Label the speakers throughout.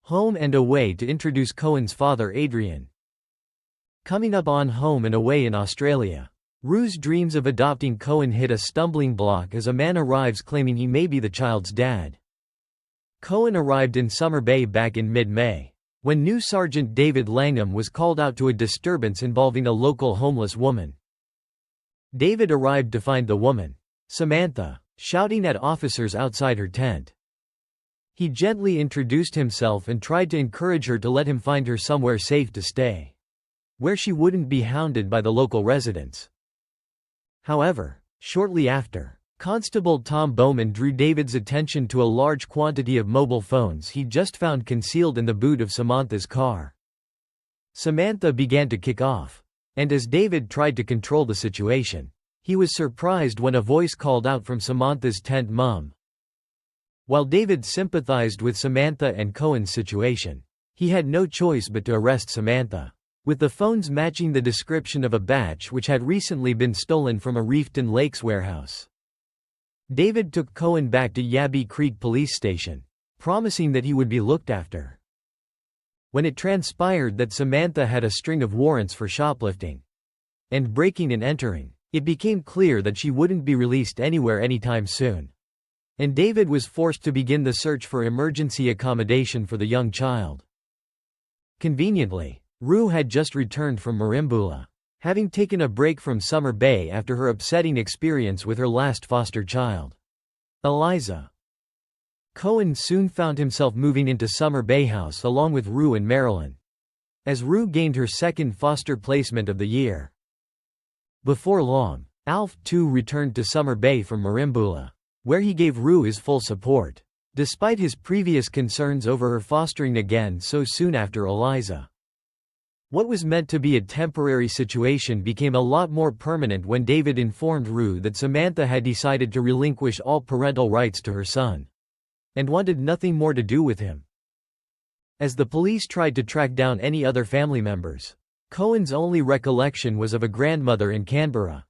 Speaker 1: Home and Away to introduce Cohen's father Adrian. Coming up on Home and Away in Australia. Rue's dreams of adopting Cohen hit a stumbling block as a man arrives claiming he may be the child's dad. Cohen arrived in Summer Bay back in mid-May, when new Sergeant David Langham was called out to a disturbance involving a local homeless woman. David arrived to find the woman, Samantha, shouting at officers outside her tent. He gently introduced himself and tried to encourage her to let him find her somewhere safe to stay, where she wouldn't be hounded by the local residents. However, shortly after, Constable Tom Bowman drew David's attention to a large quantity of mobile phones he just found concealed in the boot of Samantha's car. Samantha began to kick off, and as David tried to control the situation, he was surprised when a voice called out from Samantha's tent, "Mom." While David sympathized with Samantha and Cohen's situation, he had no choice but to arrest Samantha, with the phones matching the description of a batch which had recently been stolen from a Reefton Lakes warehouse. David took Cohen back to Yabby Creek Police Station, promising that he would be looked after. When it transpired that Samantha had a string of warrants for shoplifting and breaking and entering, it became clear that she wouldn't be released anywhere anytime soon, and David was forced to begin the search for emergency accommodation for the young child. Conveniently, Rue had just returned from Merimbula, having taken a break from Summer Bay after her upsetting experience with her last foster child, Eliza. Cohen soon found himself moving into Summer Bay House along with Rue and Marilyn, as Rue gained her second foster placement of the year. Before long, Alf too returned to Summer Bay from Merimbula, where he gave Rue his full support, despite his previous concerns over her fostering again so soon after Eliza. What was meant to be a temporary situation became a lot more permanent when David informed Rue that Samantha had decided to relinquish all parental rights to her son, and wanted nothing more to do with him. As the police tried to track down any other family members, Cohen's only recollection was of a grandmother in Canberra.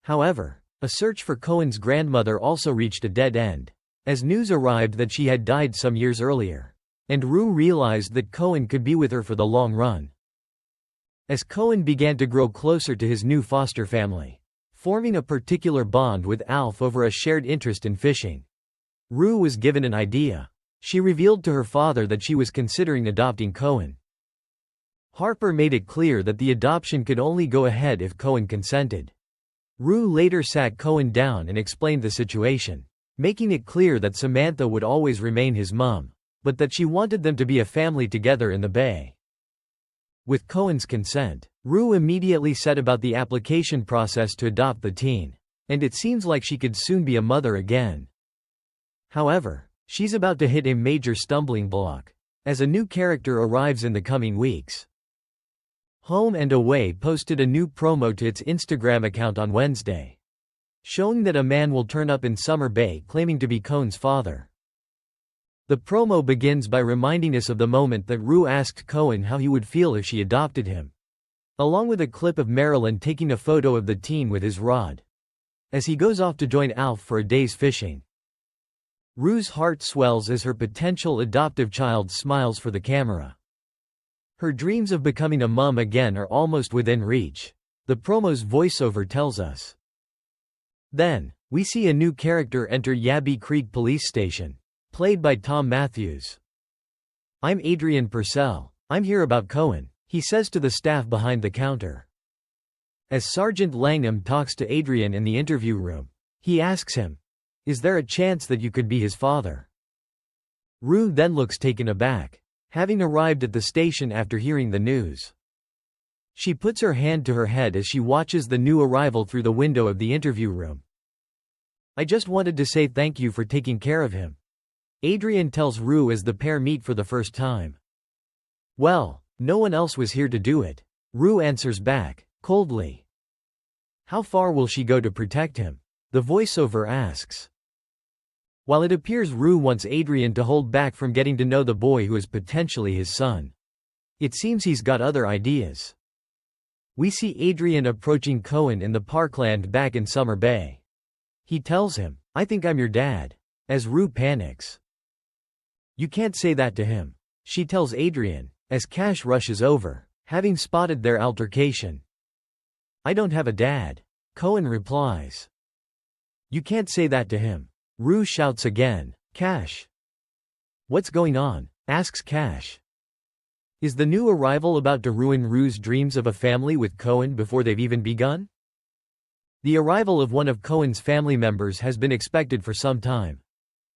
Speaker 1: However, a search for Cohen's grandmother also reached a dead end, as news arrived that she had died some years earlier, and Rue realized that Cohen could be with her for the long run. As Cohen began to grow closer to his new foster family, forming a particular bond with Alf over a shared interest in fishing, Rue was given an idea. She revealed to her father that she was considering adopting Cohen. Harper made it clear that the adoption could only go ahead if Cohen consented. Rue later sat Cohen down and explained the situation, making it clear that Samantha would always remain his mom, but that she wanted them to be a family together in the Bay. With Cohen's consent, Rue immediately set about the application process to adopt the teen, and it seems like she could soon be a mother again. However, she's about to hit a major stumbling block, as a new character arrives in the coming weeks. Home and Away posted a new promo to its Instagram account on Wednesday, showing that a man will turn up in Summer Bay claiming to be Cohen's father. The promo begins by reminding us of the moment that Rue asked Cohen how he would feel if she adopted him, along with a clip of Marilyn taking a photo of the teen with his rod, as he goes off to join Alf for a day's fishing. Rue's heart swells as her potential adoptive child smiles for the camera. Her dreams of becoming a mom again are almost within reach, the promo's voiceover tells us. Then, we see a new character enter Yabby Creek Police Station, played by Tom Matthews. "I'm Adrian Purcell. I'm here about Cohen," he says to the staff behind the counter. As Sergeant Langham talks to Adrian in the interview room, he asks him, "Is there a chance that you could be his father?" Rue then looks taken aback, having arrived at the station after hearing the news. She puts her hand to her head as she watches the new arrival through the window of the interview room. "I just wanted to say thank you for taking care of him," Adrian tells Rue as the pair meet for the first time. "Well, no one else was here to do it," Rue answers back, coldly. "How far will she go to protect him?" the voiceover asks. While it appears Rue wants Adrian to hold back from getting to know the boy who is potentially his son, it seems he's got other ideas. We see Adrian approaching Cohen in the parkland back in Summer Bay. He tells him, "I think I'm your dad," as Rue panics. "You can't say that to him," she tells Adrian, as Cash rushes over, having spotted their altercation. "I don't have a dad," Cohen replies. "You can't say that to him," Rue shouts again. "Cash." "What's going on?" asks Cash. Is the new arrival about to ruin Rue's dreams of a family with Cohen before they've even begun? The arrival of one of Cohen's family members has been expected for some time,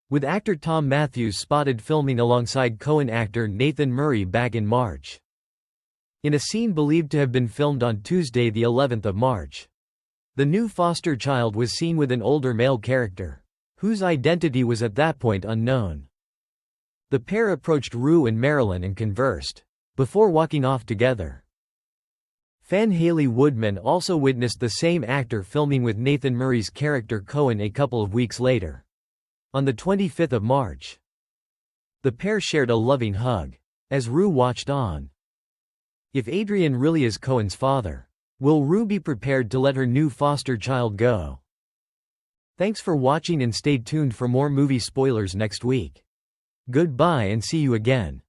Speaker 1: with actor Tom Matthews spotted filming alongside Cohen actor Nathan Murray back in March. In a scene believed to have been filmed on Tuesday the 11th of March, the new foster child was seen with an older male character, whose identity was at that point unknown. The pair approached Rue and Marilyn and conversed, before walking off together. Fan Haley Woodman also witnessed the same actor filming with Nathan Murray's character Cohen a couple of weeks later. On the 25th of March, the pair shared a loving hug, as Rue watched on. If Adrian really is Cohen's father, will Rue be prepared to let her new foster child go? Thanks for watching and stay tuned for more movie spoilers next week. Goodbye and see you again.